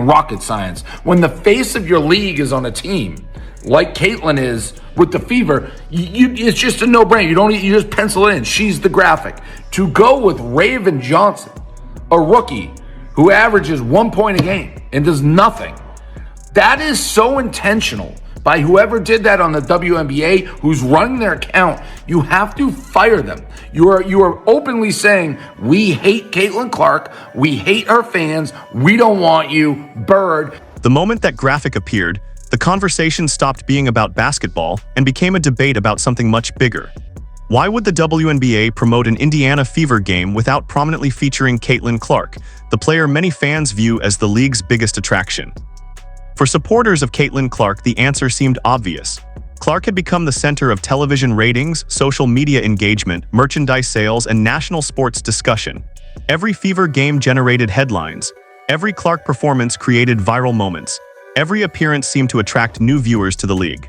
rocket science. When the face of your league is on a team, like Caitlin is with the Fever, it's just a no-brainer. You just pencil it in. She's the graphic. To go with Raven Johnson, a rookie who averages 1 point a game and does nothing, that is so intentional by whoever did that on the WNBA, who's running their account. You have to fire them. You are openly saying, we hate Caitlin Clark, we hate her fans, we don't want you, Bird. The moment that graphic appeared, the conversation stopped being about basketball and became a debate about something much bigger. Why would the WNBA promote an Indiana Fever game without prominently featuring Caitlin Clark, the player many fans view as the league's biggest attraction? For supporters of Caitlin Clark, the answer seemed obvious. Clark had become the center of television ratings, social media engagement, merchandise sales, and national sports discussion. Every Fever game generated headlines. Every Clark performance created viral moments. Every appearance seemed to attract new viewers to the league.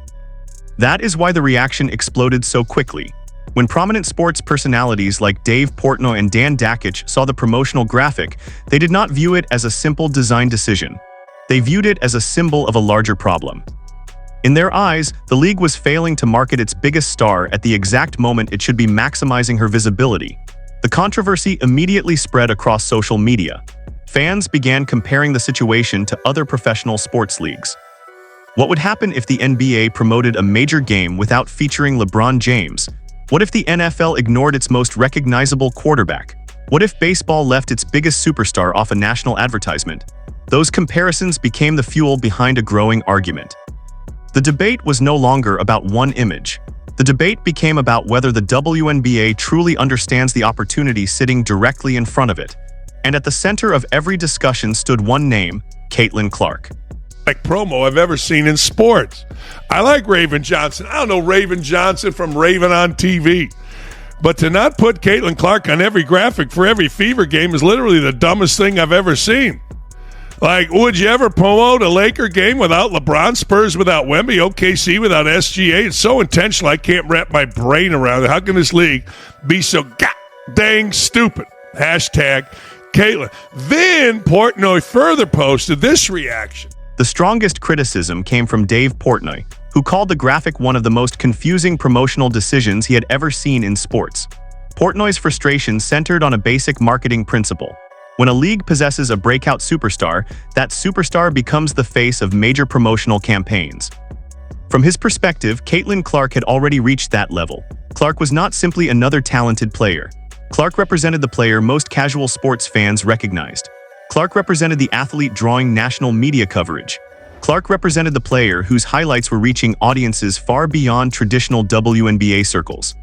That is why the reaction exploded so quickly. When prominent sports personalities like Dave Portnoy and Dan Dakich saw the promotional graphic, they did not view it as a simple design decision. They viewed it as a symbol of a larger problem. In their eyes, the league was failing to market its biggest star at the exact moment it should be maximizing her visibility. The controversy immediately spread across social media. Fans began comparing the situation to other professional sports leagues. What would happen if the NBA promoted a major game without featuring LeBron James? What if the NFL ignored its most recognizable quarterback? What if baseball left its biggest superstar off a national advertisement? Those comparisons became the fuel behind a growing argument. The debate was no longer about one image. The debate became about whether the WNBA truly understands the opportunity sitting directly in front of it. And at the center of every discussion stood one name, Caitlin Clark. Like promo I've ever seen in sports. I like Raven Johnson. I don't know Raven Johnson from Raven on TV. But to not put Caitlin Clark on every graphic for every Fever game is literally the dumbest thing I've ever seen. Like, would you ever promote a Laker game without LeBron, Spurs without Wemby, OKC without SGA? It's so intentional I can't wrap my brain around it. How can this league be so dang stupid? Hashtag Caitlin. Then Portnoy further posted this reaction. The strongest criticism came from Dave Portnoy, who called the graphic one of the most confusing promotional decisions he had ever seen in sports. Portnoy's frustration centered on a basic marketing principle. When a league possesses a breakout superstar, that superstar becomes the face of major promotional campaigns. From his perspective, Caitlin Clark had already reached that level. Clark was not simply another talented player. Clark represented the player most casual sports fans recognized. Clark represented the athlete drawing national media coverage. Clark represented the player whose highlights were reaching audiences far beyond traditional WNBA circles.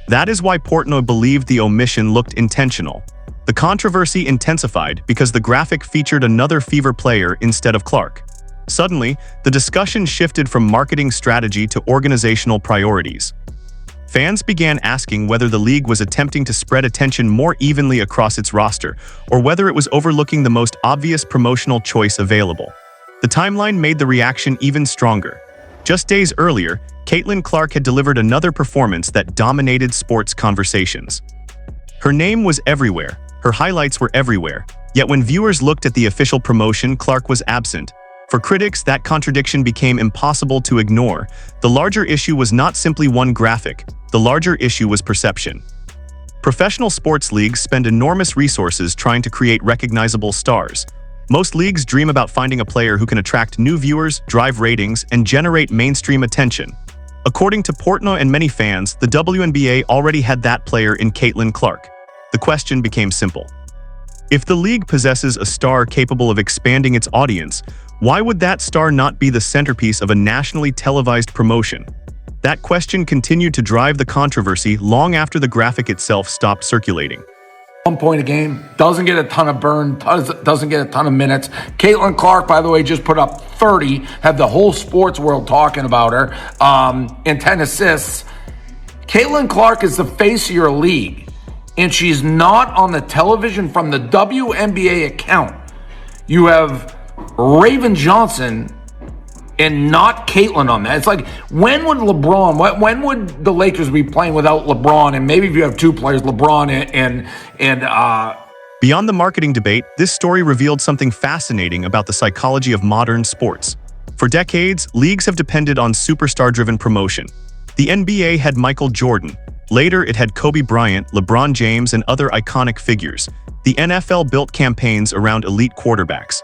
That is why Portnoy believed the omission looked intentional. The controversy intensified because the graphic featured another Fever player instead of Clark. Suddenly, the discussion shifted from marketing strategy to organizational priorities. Fans began asking whether the league was attempting to spread attention more evenly across its roster, or whether it was overlooking the most obvious promotional choice available. The timeline made the reaction even stronger. Just days earlier, Caitlin Clark had delivered another performance that dominated sports conversations. Her name was everywhere. Her highlights were everywhere. Yet when viewers looked at the official promotion, Clark was absent. For critics, that contradiction became impossible to ignore. The larger issue was not simply one graphic. The larger issue was perception. Professional sports leagues spend enormous resources trying to create recognizable stars. Most leagues dream about finding a player who can attract new viewers, drive ratings, and generate mainstream attention. According to Portnoy and many fans, the WNBA already had that player in Caitlin Clark. The question became simple. If the league possesses a star capable of expanding its audience, why would that star not be the centerpiece of a nationally televised promotion? That question continued to drive the controversy long after the graphic itself stopped circulating. 1 point a game, doesn't get a ton of burn, doesn't get a ton of minutes. Caitlin Clark, by the way, just put up 30, have the whole sports world talking about her, and 10 assists. Caitlin Clark is the face of your league, and she's not on the television from the WNBA account. You have Raven Johnson and not Caitlin on that. It's like, when would the Lakers be playing without LeBron? And maybe if you have two players, LeBron and Beyond the marketing debate, this story revealed something fascinating about the psychology of modern sports. For decades, leagues have depended on superstar-driven promotion. The NBA had Michael Jordan. Later, it had Kobe Bryant, LeBron James, and other iconic figures. The NFL built campaigns around elite quarterbacks.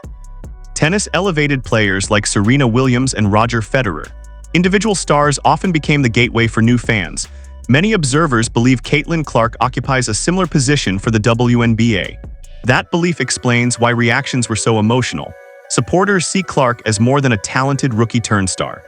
Tennis elevated players like Serena Williams and Roger Federer. Individual stars often became the gateway for new fans. Many observers believe Caitlin Clark occupies a similar position for the WNBA. That belief explains why reactions were so emotional. Supporters see Clark as more than a talented rookie turn-star.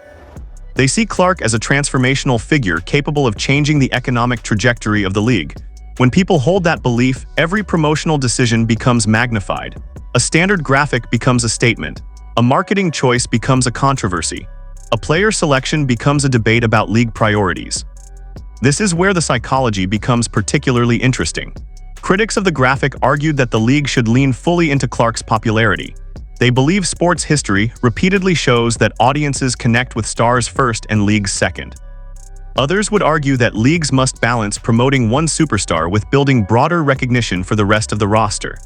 They see Clark as a transformational figure capable of changing the economic trajectory of the league. When people hold that belief, every promotional decision becomes magnified. A standard graphic becomes a statement. A marketing choice becomes a controversy. A player selection becomes a debate about league priorities. This is where the psychology becomes particularly interesting. Critics of the graphic argued that the league should lean fully into Clark's popularity. They believe sports history repeatedly shows that audiences connect with stars first and leagues second. Others would argue that leagues must balance promoting one superstar with building broader recognition for the rest of the roster.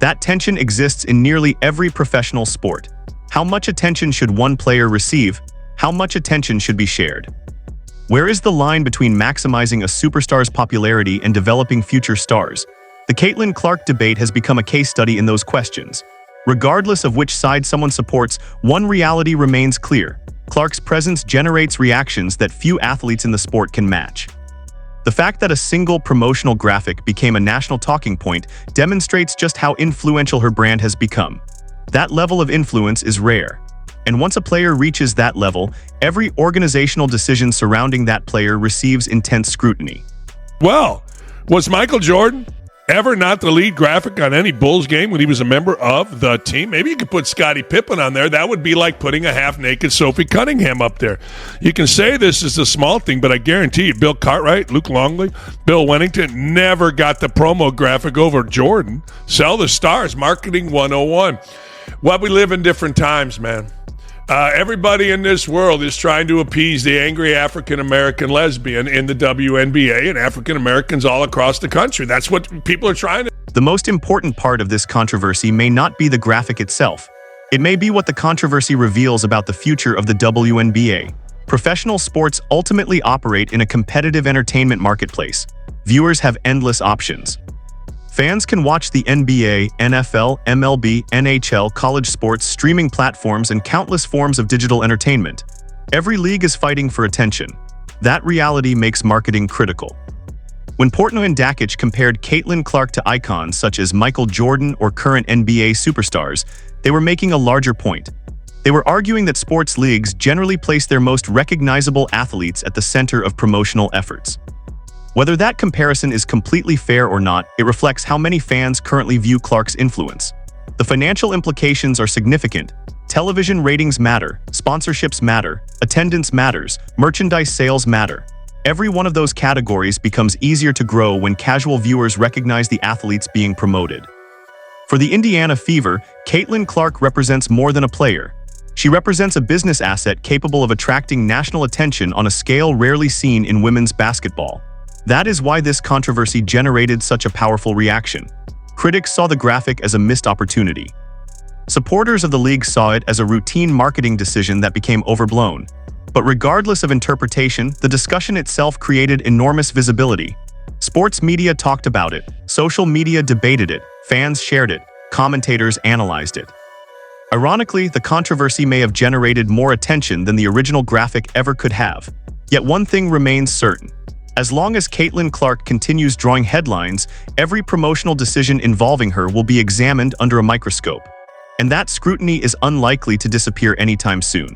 That tension exists in nearly every professional sport. How much attention should one player receive? How much attention should be shared? Where is the line between maximizing a superstar's popularity and developing future stars? The Caitlin Clark debate has become a case study in those questions. Regardless of which side someone supports, one reality remains clear. Clark's presence generates reactions that few athletes in the sport can match. The fact that a single promotional graphic became a national talking point demonstrates just how influential her brand has become. That level of influence is rare. And once a player reaches that level, every organizational decision surrounding that player receives intense scrutiny. Well, was Michael Jordan ever not the lead graphic on any Bulls game when he was a member of the team? Maybe you could put Scottie Pippen on there. That would be like putting a half-naked Sophie Cunningham up there. You can say this is a small thing, but I guarantee you Bill Cartwright, Luke Longley, Bill Wennington never got the promo graphic over Jordan. Sell the stars, marketing 101. Well, we live in different times, man. Everybody in this world is trying to appease the angry African-American lesbian in the WNBA and African-Americans all across the country. That's what people are trying to. The most important part of this controversy may not be the graphic itself. It may be what the controversy reveals about the future of the WNBA. Professional sports ultimately operate in a competitive entertainment marketplace. Viewers have endless options. Fans can watch the NBA, NFL, MLB, NHL, college sports, streaming platforms, and countless forms of digital entertainment. Every league is fighting for attention. That reality makes marketing critical. When Portnoy and Dakich compared Caitlin Clark to icons such as Michael Jordan or current NBA superstars, they were making a larger point. They were arguing that sports leagues generally place their most recognizable athletes at the center of promotional efforts. Whether that comparison is completely fair or not, it reflects how many fans currently view Clark's influence. The financial implications are significant. Television ratings matter, sponsorships matter, attendance matters, merchandise sales matter. Every one of those categories becomes easier to grow when casual viewers recognize the athletes being promoted. For the Indiana Fever, Caitlin Clark represents more than a player. She represents a business asset capable of attracting national attention on a scale rarely seen in women's basketball. That is why this controversy generated such a powerful reaction. Critics saw the graphic as a missed opportunity. Supporters of the league saw it as a routine marketing decision that became overblown. But regardless of interpretation, the discussion itself created enormous visibility. Sports media talked about it, social media debated it, fans shared it, commentators analyzed it. Ironically, the controversy may have generated more attention than the original graphic ever could have. Yet one thing remains certain. As long as Caitlin Clark continues drawing headlines, every promotional decision involving her will be examined under a microscope. And that scrutiny is unlikely to disappear anytime soon.